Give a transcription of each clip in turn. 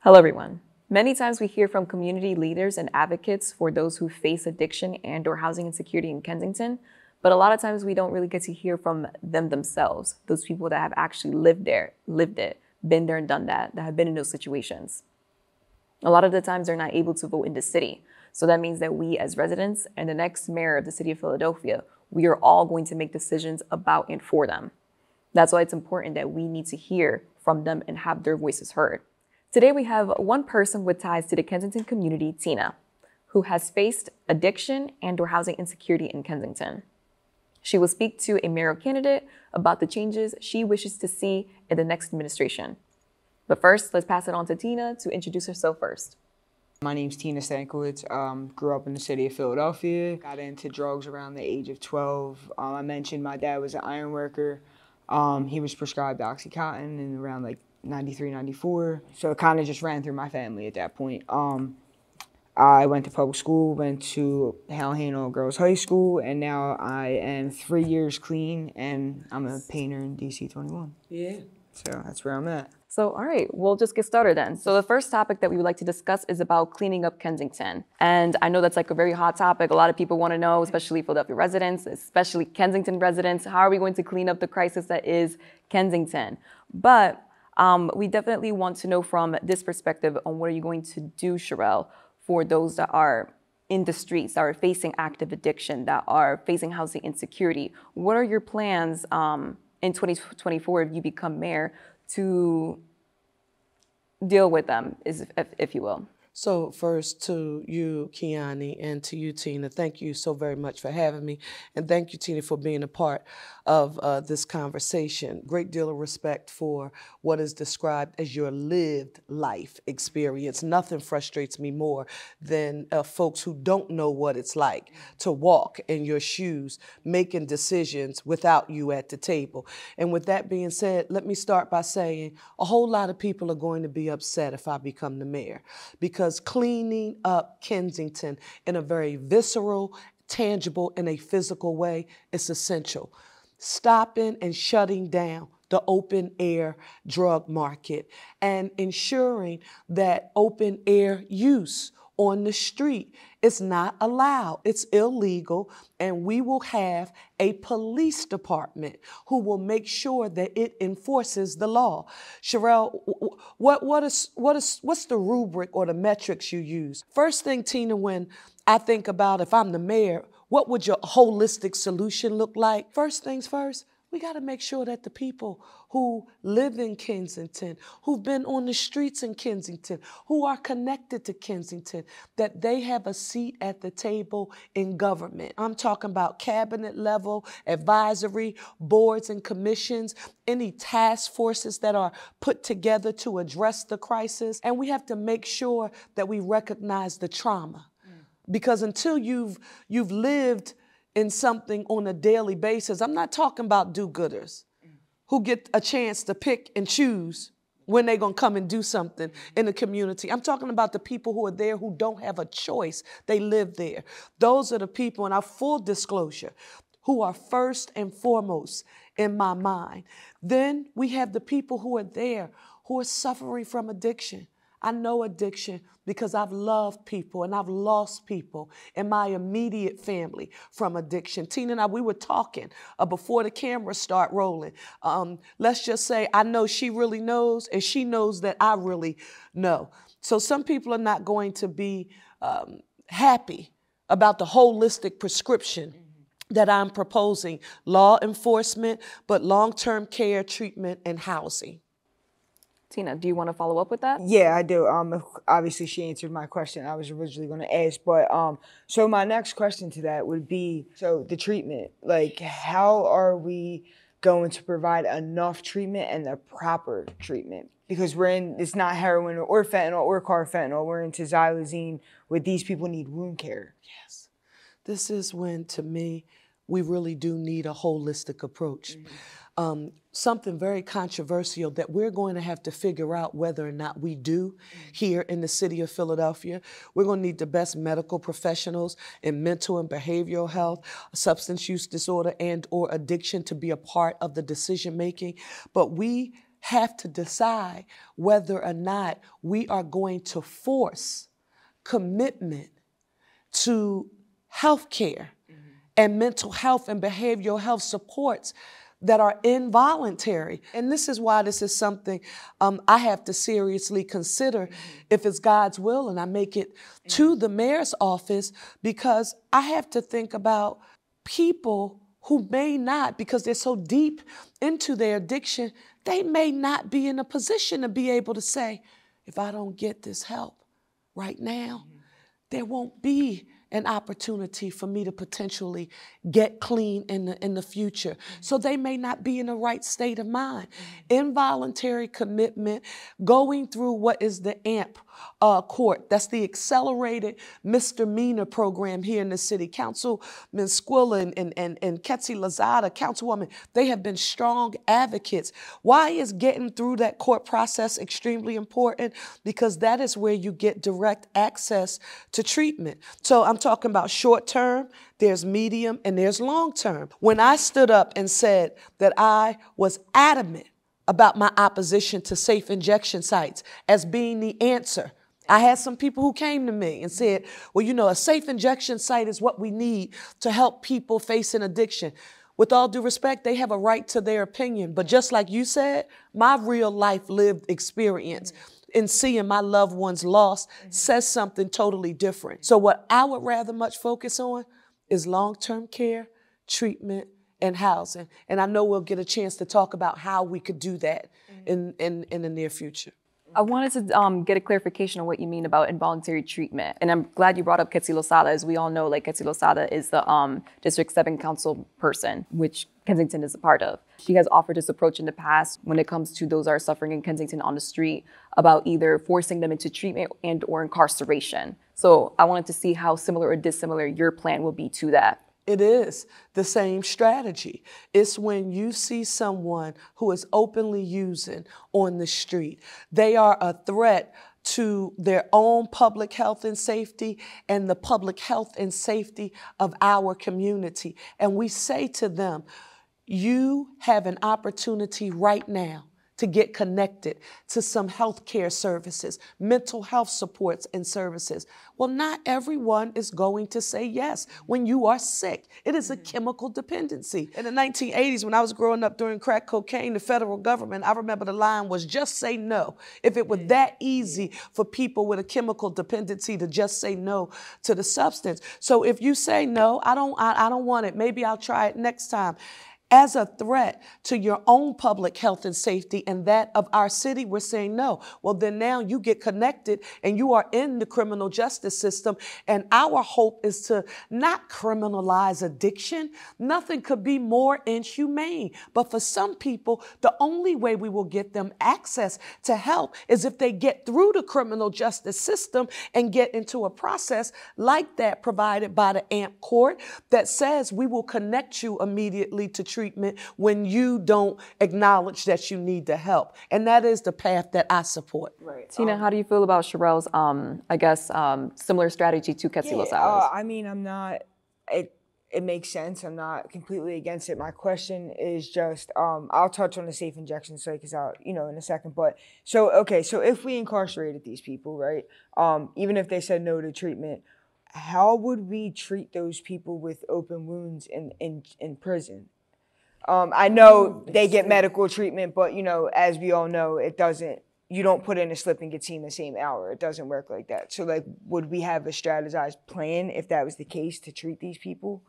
Hello, everyone. Many times we hear from community leaders and advocates for those who face addiction and/or housing insecurity in Kensington, but a lot of times we don't really get to hear from them themselves, those people that have actually lived it, been there and done that have been in those situations. A lot of the times they're not able to vote in the city. So that means that we as residents and the next mayor of the city of Philadelphia, we are all going to make decisions about and for them. That's why it's important that we need to hear from them and have their voices heard. Today, we have one person with ties to the Kensington community, Tina, who has faced addiction and/or housing insecurity in Kensington. She will speak to a mayoral candidate about the changes she wishes to see in the next administration. But first, let's pass it on to Tina to introduce herself first. My name's Tina Stankiewicz. Grew up in the city of Philadelphia. Got into drugs around the age of 12. I mentioned my dad was an iron worker. He was prescribed Oxycontin in around like 93, 94. So it kind of just ran through my family at that point. I went to public school, went to Hale Girls High School, and now I am 3 years clean, and I'm a painter in DC 21. Yeah. So that's where I'm at. So, all right, we'll just get started then. So the first topic that we would like to discuss is about cleaning up Kensington. And I know that's like a very hot topic. A lot of people want to know, especially Philadelphia residents, especially Kensington residents, how are we going to clean up the crisis that is Kensington? But we definitely want to know from this perspective on what are you going to do, Cherelle, for those that are in the streets, that are facing active addiction, that are facing housing insecurity. What are your plans in 2024 if you become mayor to deal with them, if you will? So first to you, Kianni, and to you, Tina, thank you so very much for having me. And thank you, Tina, for being a part of this conversation. Great deal of respect for what is described as your lived life experience. Nothing frustrates me more than folks who don't know what it's like to walk in your shoes, making decisions without you at the table. And with that being said, let me start by saying a whole lot of people are going to be upset if I become the mayor, because cleaning up Kensington in a very visceral, tangible, and a physical way is essential. Stopping and shutting down the open air drug market and ensuring that open air use on the street is not allowed. It's illegal, and we will have a police department who will make sure that it enforces the law. Cherelle, what's the rubric or the metrics you use? First thing, Tina, when I think about if I'm the mayor, what would your holistic solution look like? First things first, we got to make sure that the people who live in Kensington, who've been on the streets in Kensington, who are connected to Kensington, that they have a seat at the table in government. I'm talking about cabinet level, advisory, boards and commissions, any task forces that are put together to address the crisis. And we have to make sure that we recognize the trauma. Because until you've lived in something on a daily basis, I'm not talking about do-gooders who get a chance to pick and choose when they're going to come and do something in the community. I'm talking about the people who are there who don't have a choice. They live there. Those are the people, in our full disclosure, who are first and foremost in my mind. Then we have the people who are there who are suffering from addiction. I know addiction because I've loved people and I've lost people in my immediate family from addiction. Tina and I, we were talking before the cameras start rolling. Let's just say I know she really knows, and she knows that I really know. So some people are not going to be happy about the holistic prescription that I'm proposing: law enforcement, but long-term care, treatment, and housing. Tina, do you want to follow up with that? Yeah, I do. Obviously, she answered my question I was originally going to ask, but so my next question to that would be, so the treatment, like, how are we going to provide enough treatment and the proper treatment? Because it's not heroin or fentanyl or carfentanil, we're into xylazine, where these people need wound care. Yes. This is when, to me, we really do need a holistic approach. Something very controversial that we're going to have to figure out whether or not we do here in the city of Philadelphia. We're going to need the best medical professionals in mental and behavioral health, substance use disorder and or addiction to be a part of the decision making. But we have to decide whether or not we are going to force commitment to health care and mental health and behavioral health supports that are involuntary. And this is why this is something I have to seriously consider if it's God's will and I make it to the mayor's office, because I have to think about people who may not, because they're so deep into their addiction, they may not be in a position to be able to say, if I don't get this help right now, there won't be an opportunity for me to potentially get clean in the future. So they may not be in the right state of mind. Involuntary commitment, going through what is the AMP court. That's the accelerated misdemeanor program here in the city. Councilman Squilla and Ketsi Lazada, Councilwoman, they have been strong advocates. Why is getting through that court process extremely important? Because that is where you get direct access to treatment. So I'm talking about short term, there's medium, and there's long term. When I stood up and said that I was adamant about my opposition to safe injection sites as being the answer, I had some people who came to me and said, well, you know, a safe injection site is what we need to help people facing addiction. With all due respect, they have a right to their opinion. But just like you said, my real life lived experience in seeing my loved ones lost says something totally different. So what I would rather much focus on is long-term care, treatment, and housing. And I know we'll get a chance to talk about how we could do that in the near future. I wanted to get a clarification on what you mean about involuntary treatment. And I'm glad you brought up Ketsi Losada. As we all know, like, Ketsi Losada is the District 7 council person, which Kensington is a part of. She has offered this approach in the past when it comes to those that are suffering in Kensington on the street, about either forcing them into treatment and or incarceration. So I wanted to see how similar or dissimilar your plan will be to that. It is the same strategy. It's when you see someone who is openly using on the street, they are a threat to their own public health and safety and the public health and safety of our community. And we say to them, you have an opportunity right now to get connected to some health care services, mental health supports and services. Well, not everyone is going to say yes when you are sick. It is a chemical dependency. In the 1980s, when I was growing up during crack cocaine, the federal government, I remember the line was, just say no. If it were that easy for people with a chemical dependency to just say no to the substance. So if you say no, I don't want it, maybe I'll try it next time, as a threat to your own public health and safety and that of our city, we're saying no. Well, then now you get connected and you are in the criminal justice system. And our hope is to not criminalize addiction. Nothing could be more inhumane. But for some people, the only way we will get them access to help is if they get through the criminal justice system and get into a process like that provided by the AMP court that says we will connect you immediately to treatment when you don't acknowledge that you need the help. And that is the path that I support. Right. Tina, how do you feel about Cherelle's, similar strategy to Ketsi Losada's? I mean, I'm not, it makes sense. I'm not completely against it. My question is just, I'll touch on the safe injection site because in a second. But so if we incarcerated these people, right, even if they said no to treatment, how would we treat those people with open wounds in prison? I know they get medical treatment, but, as we all know, you don't put in a slip and get seen the same hour. It doesn't work like that. So, would we have a strategized plan if that was the case to treat these people?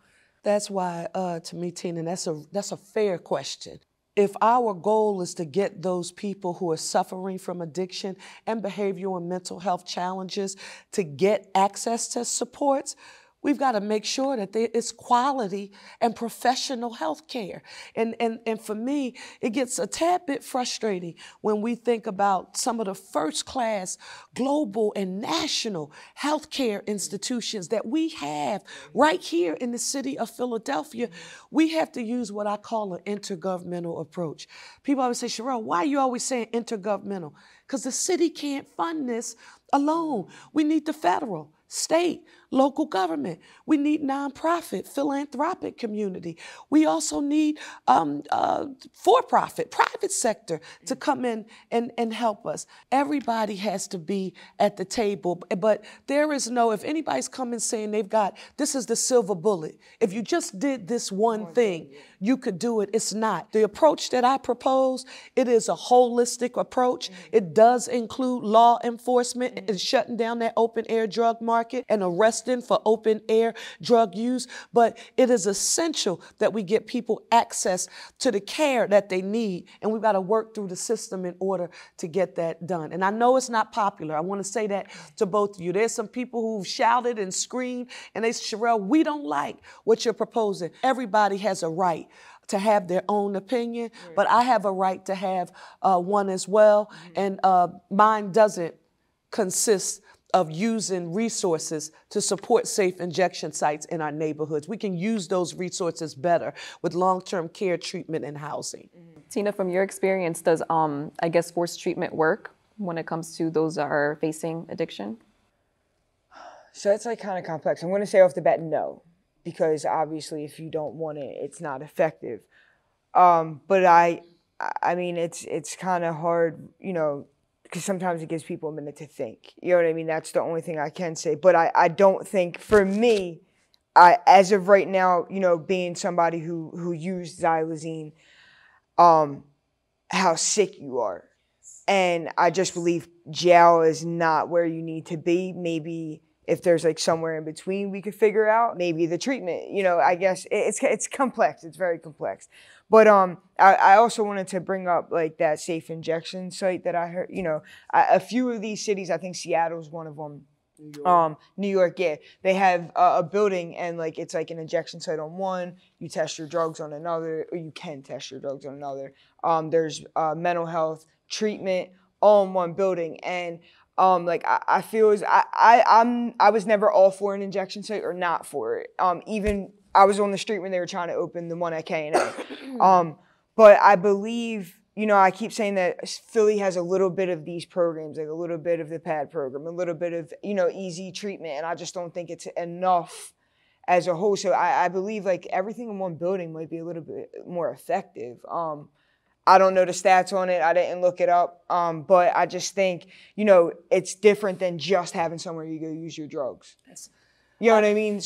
That's why, to me, Tina, that's a fair question. If our goal is to get those people who are suffering from addiction and behavioral and mental health challenges to get access to supports, we've got to make sure that there is quality and professional health care. And for me, it gets a tad bit frustrating when we think about some of the first-class global and national healthcare institutions that we have right here in the city of Philadelphia. We have to use what I call an intergovernmental approach. People always say, Cherelle, why are you always saying intergovernmental? Because the city can't fund this alone. We need the federal, state, local government. We need nonprofit, philanthropic community. We also need for-profit, private sector to come in and help us. Everybody has to be at the table, but there is no, if anybody's coming saying this is the silver bullet. If you just did this one thing, you could do it. It's not. The approach that I propose, it is a holistic approach. It does include law enforcement and shutting down that open air drug market and arresting for open air drug use. But it is essential that we get people access to the care that they need. And we've got to work through the system in order to get that done. And I know it's not popular. I want to say that to both of you. There's some people who've shouted and screamed and they said, Cherelle, we don't like what you're proposing. Everybody has a right to have their own opinion, but I have a right to have one as well. And mine doesn't consist of using resources to support safe injection sites in our neighborhoods. We can use those resources better with long-term care, treatment, and housing. Tina, from your experience, does, I guess, forced treatment work when it comes to those that are facing addiction? So it's like kind of complex. I'm going to say off the bat, no, because obviously if you don't want it, it's not effective. But I mean, it's kind of hard, you know, because sometimes it gives people a minute to think. You know what I mean? That's the only thing I can say. But I don't think, for me, as of right now, you know, being somebody who used xylazine, how sick you are. And I just believe jail is not where you need to be. Maybe if there's like somewhere in between we could figure out, maybe the treatment, you know, I guess it's complex. It's very complex. But I also wanted to bring up like that safe injection site that I heard, you know, a few of these cities, I think Seattle's one of them. New York, yeah. They have a building and like it's like an injection site on one, you test your drugs on another, or you can test your drugs on another. There's mental health treatment all in one building. And like I feel as I was never all for an injection site or not for it. Even I was on the street when they were trying to open the one at K&A. But I believe, you know, I keep saying that Philly has a little bit of these programs, like a little bit of the PAD program, a little bit of, you know, easy treatment. And I just don't think it's enough as a whole. So I believe like everything in one building might be a little bit more effective. I don't know the stats on it. I didn't look it up. But I just think, you know, it's different than just having somewhere you go use your drugs. You know what I mean?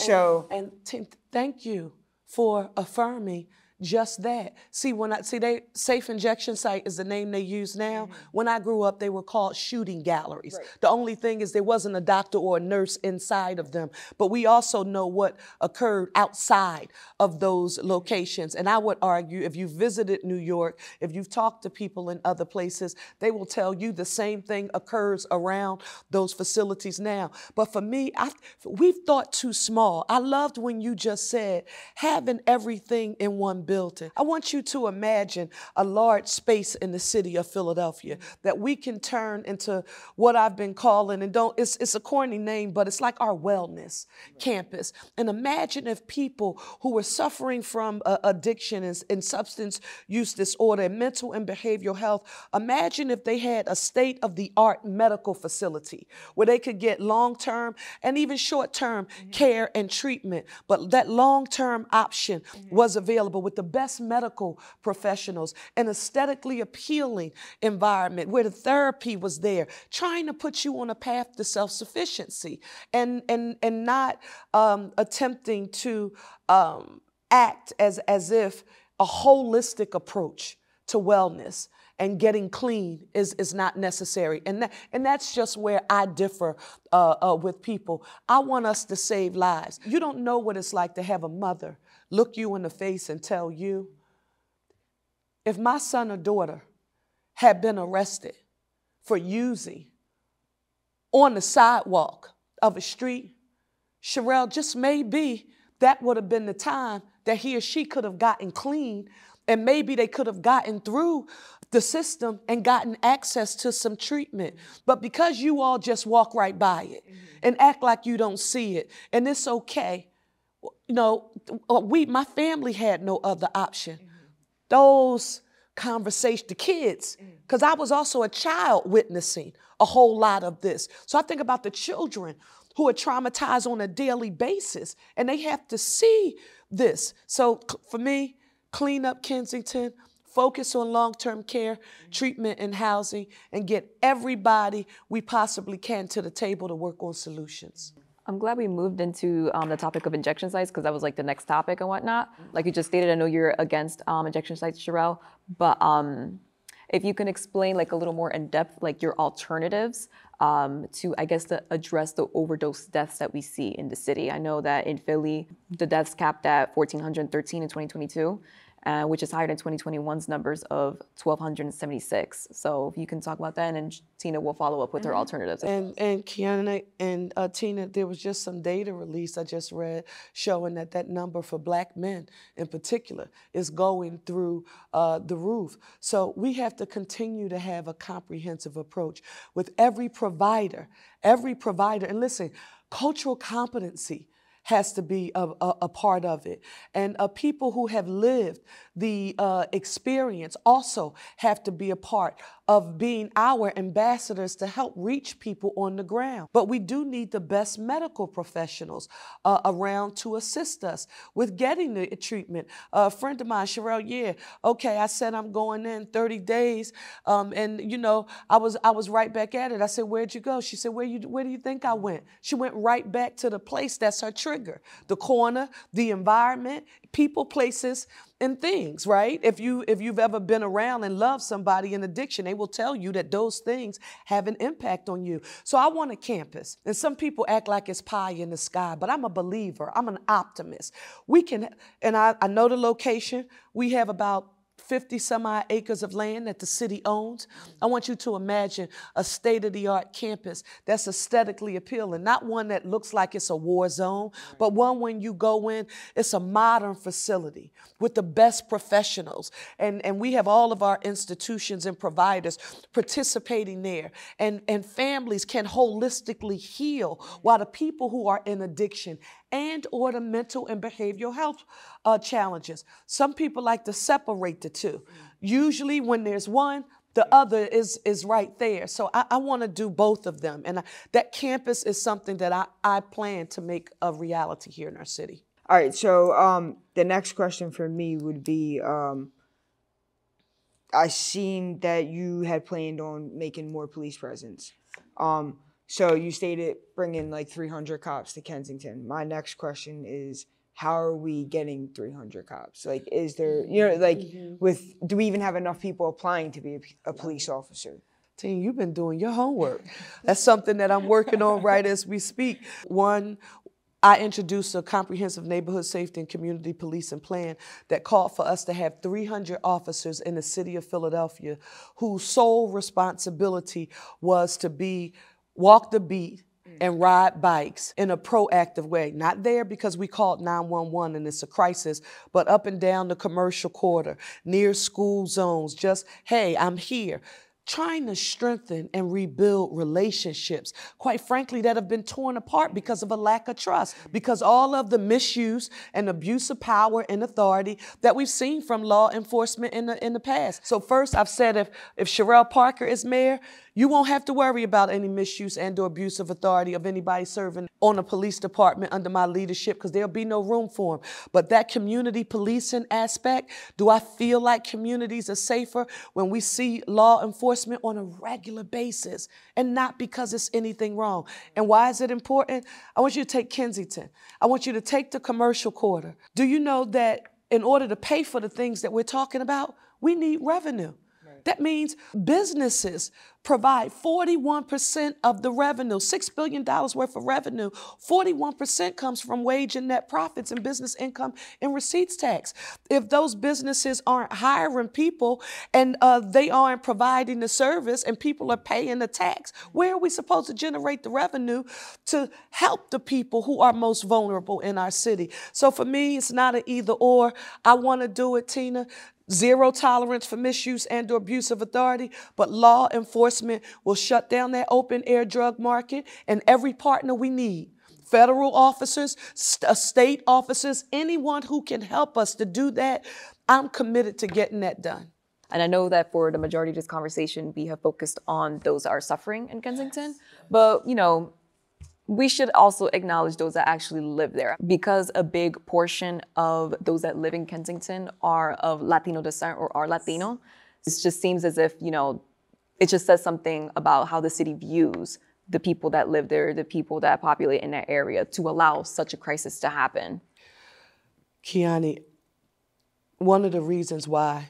And Tim, thank you for affirming just that. See, they safe injection site is the name they use now. When I grew up, they were called shooting galleries. Right. The only thing is there wasn't a doctor or a nurse inside of them. But we also know what occurred outside of those locations. And I would argue, if you visited New York, if you've talked to people in other places, they will tell you the same thing occurs around those facilities now. But for me, we've thought too small. I loved when you just said having everything in one building. I want you to imagine a large space in the city of Philadelphia that we can turn into what I've been calling, and it's a corny name, but it's like our wellness campus. And imagine if people who were suffering from addiction and substance use disorder and mental and behavioral health, imagine if they had a state-of-the-art medical facility where they could get long-term and even short-term care and treatment, but that long-term option was available with the best medical professionals, an aesthetically appealing environment where the therapy was there, trying to put you on a path to self-sufficiency and not attempting to act as if a holistic approach to wellness and getting clean is not necessary. And that's just where I differ with people. I want us to save lives. You don't know what it's like to have a mother look you in the face and tell you, if my son or daughter had been arrested for using on the sidewalk of a street, Cherelle, just maybe that would have been the time that he or she could have gotten clean, and maybe they could have gotten through the system and gotten access to some treatment. But because you all just walk right by it and act like you don't see it, and it's okay, you know, my family had no other option. Those conversation, the kids, because I was also a child witnessing a whole lot of this. So I think about the children who are traumatized on a daily basis, and they have to see this. So for me, clean up Kensington, focus on long-term care, treatment and housing, and get everybody we possibly can to the table to work on solutions. I'm glad we moved into the topic of injection sites, because that was like the next topic and whatnot. Like you just stated, I know you're against injection sites, Cherelle, but if you can explain like a little more in depth, like your alternatives to, I guess, to address the overdose deaths that we see in the city. I know that in Philly, the deaths capped at 1,413 in 2022. Which is higher than 2021's numbers of 1,276. So if you can talk about that, and then Tina will follow up with her alternatives. And Kianni and Tina, there was just some data released I just read showing that number for Black men in particular is going through the roof. So we have to continue to have a comprehensive approach with every provider. And listen, cultural competency has to be a part of it. And people who have lived the experience also have to be a part of being our ambassadors to help reach people on the ground. But we do need the best medical professionals around to assist us with getting the treatment. A friend of mine, Cherelle, I said I'm going in 30 days. And you know, I was right back at it. I said, where'd you go? She said, where do you think I went? She went right back to the place that's her trigger. The corner, the environment, people, places, and things, right? If you've ever been around and loved somebody in addiction, they will tell you that those things have an impact on you. So I want a campus. And some people act like it's pie in the sky, but I'm a believer. I'm an optimist. We can, and I know the location. We have about 50 some odd acres of land that the city owns. I want you to imagine a state-of-the-art campus that's aesthetically appealing, not one that looks like it's a war zone, but one when you go in, it's a modern facility with the best professionals. And we have all of our institutions and providers participating there. And families can holistically heal while the people who are in addiction and or the mental and behavioral health challenges. Some people like to separate the two. Usually when there's one, the other is right there. So I want to do both of them. And that campus is something that I plan to make a reality here in our city. All right, so the next question for me would be, I seen that you had planned on making more police presence. So you stated bringing like 300 cops to Kensington. My next question is, how are we getting 300 cops? Like, is there, do we even have enough people applying to be a police officer? Tina, you've been doing your homework. That's something that I'm working on right as we speak. One, I introduced a comprehensive neighborhood safety and community policing plan that called for us to have 300 officers in the city of Philadelphia whose sole responsibility was to walk the beat and ride bikes in a proactive way. Not there because we called 911 and it's a crisis, but up and down the commercial corridor, near school zones, just, hey, I'm here. Trying to strengthen and rebuild relationships, quite frankly, that have been torn apart because of a lack of trust, because all of the misuse and abuse of power and authority that we've seen from law enforcement in the past. So first, I've said if Cherelle Parker is mayor, you won't have to worry about any misuse and or abuse of authority of anybody serving on a police department under my leadership, because there'll be no room for them. But that community policing aspect, do I feel like communities are safer when we see law enforcement on a regular basis and not because it's anything wrong? And why is it important? I want you to take Kensington. I want you to take the commercial quarter. Do you know that in order to pay for the things that we're talking about, we need revenue? That means businesses provide 41% of the revenue, $6 billion worth of revenue. 41% comes from wage and net profits and business income and receipts tax. If those businesses aren't hiring people and they aren't providing the service and people are paying the tax, where are we supposed to generate the revenue to help the people who are most vulnerable in our city? So for me, it's not an either or. I want to do it, Tina. Zero tolerance for misuse and or abuse of authority, but law enforcement will shut down that open air drug market, and every partner we need, federal officers, state officers, anyone who can help us to do that, I'm committed to getting that done. And I know that for the majority of this conversation, we have focused on those that are suffering in Kensington. But, you know, we should also acknowledge those that actually live there, because a big portion of those that live in Kensington are of Latino descent or are Latino. It just seems as if, you know, it just says something about how the city views the people that live there, the people that populate in that area, to allow such a crisis to happen. Kianni, one of the reasons why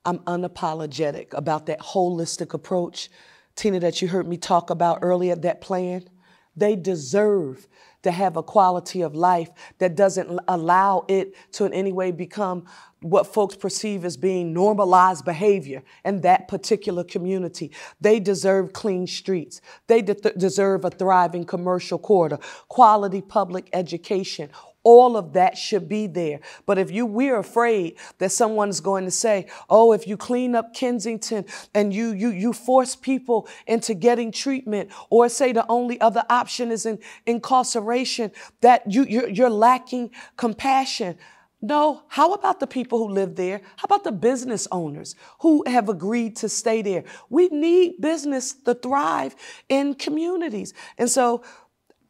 I'm unapologetic about that holistic approach, Tina, that you heard me talk about earlier, that plan, they deserve to have a quality of life that doesn't allow it to in any way become what folks perceive as being normalized behavior in that particular community. They deserve clean streets. They deserve a thriving commercial corridor, quality public education. All of that should be there. But if we're afraid that someone's going to say, oh, if you clean up Kensington and you force people into getting treatment, or say the only other option is incarceration, that you're lacking compassion. No, how about the people who live there? How about the business owners who have agreed to stay there? We need business to thrive in communities. And so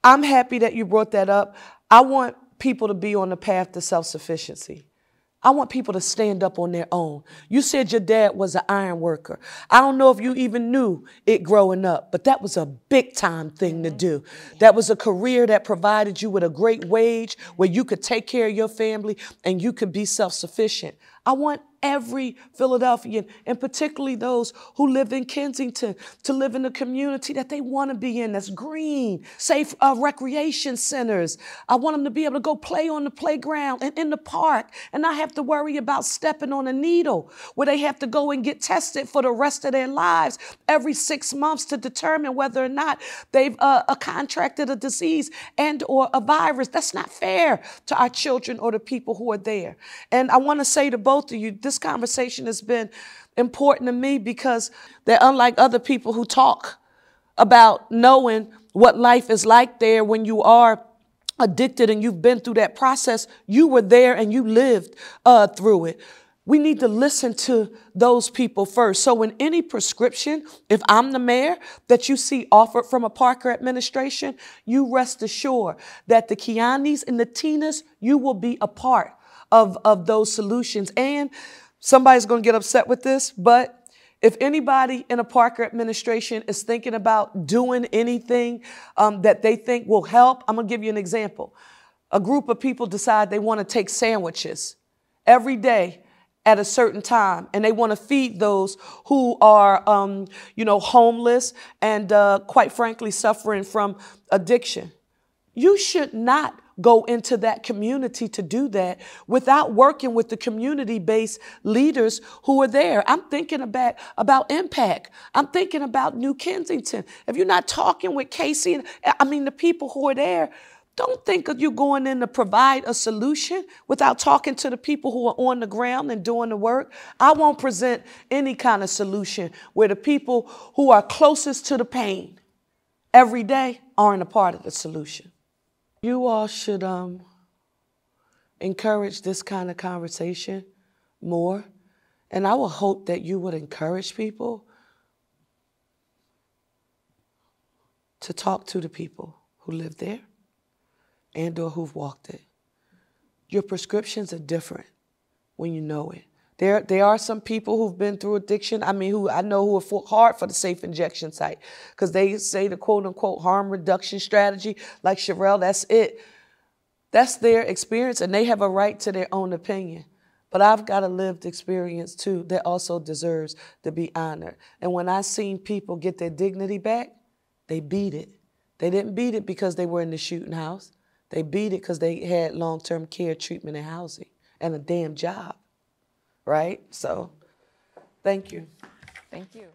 I'm happy that you brought that up. I want people to be on the path to self-sufficiency. I want people to stand up on their own. You said your dad was an iron worker. I don't know if you even knew it growing up, but that was a big time thing to do. That was a career that provided you with a great wage where you could take care of your family and you could be self-sufficient. I want every Philadelphian, and particularly those who live in Kensington, to live in a community that they want to be in, that's green, safe recreation centers. I want them to be able to go play on the playground and in the park and not have to worry about stepping on a needle, where they have to go and get tested for the rest of their lives every 6 months to determine whether or not they've contracted a disease and or a virus. That's not fair to our children or the people who are there. And I want to say to both of you, this conversation has been important to me because they're unlike other people who talk about knowing what life is like there when you are addicted and you've been through that process. You were there and you lived through it. We need to listen to those people first. So in any prescription, if I'm the mayor, that you see offered from a Parker administration, you rest assured that the Kiannis and the Tinas, you will be a part of those solutions. And somebody's going to get upset with this, but if anybody in a Parker administration is thinking about doing anything that they think will help, I'm going to give you an example. A group of people decide they want to take sandwiches every day at a certain time, and they want to feed those who are, homeless and quite frankly suffering from addiction. You should not go into that community to do that without working with the community-based leaders who are there. I'm thinking about Impact. I'm thinking about New Kensington. If you're not talking with Casey, the people who are there, don't think of you going in to provide a solution without talking to the people who are on the ground and doing the work. I won't present any kind of solution where the people who are closest to the pain every day aren't a part of the solution. You all should encourage this kind of conversation more. And I would hope that you would encourage people to talk to the people who live there and or who've walked it. Your prescriptions are different when you know it. There are some people who've been through addiction, who I know who have fought hard for the safe injection site because they say the quote-unquote harm reduction strategy, like Cherelle, that's it. That's their experience, and they have a right to their own opinion. But I've got a lived experience, too, that also deserves to be honored. And when I seen people get their dignity back, they beat it. They didn't beat it because they were in the shooting house. They beat it because they had long-term care, treatment, and housing, and a damn job. Right? So, thank you. Thank you.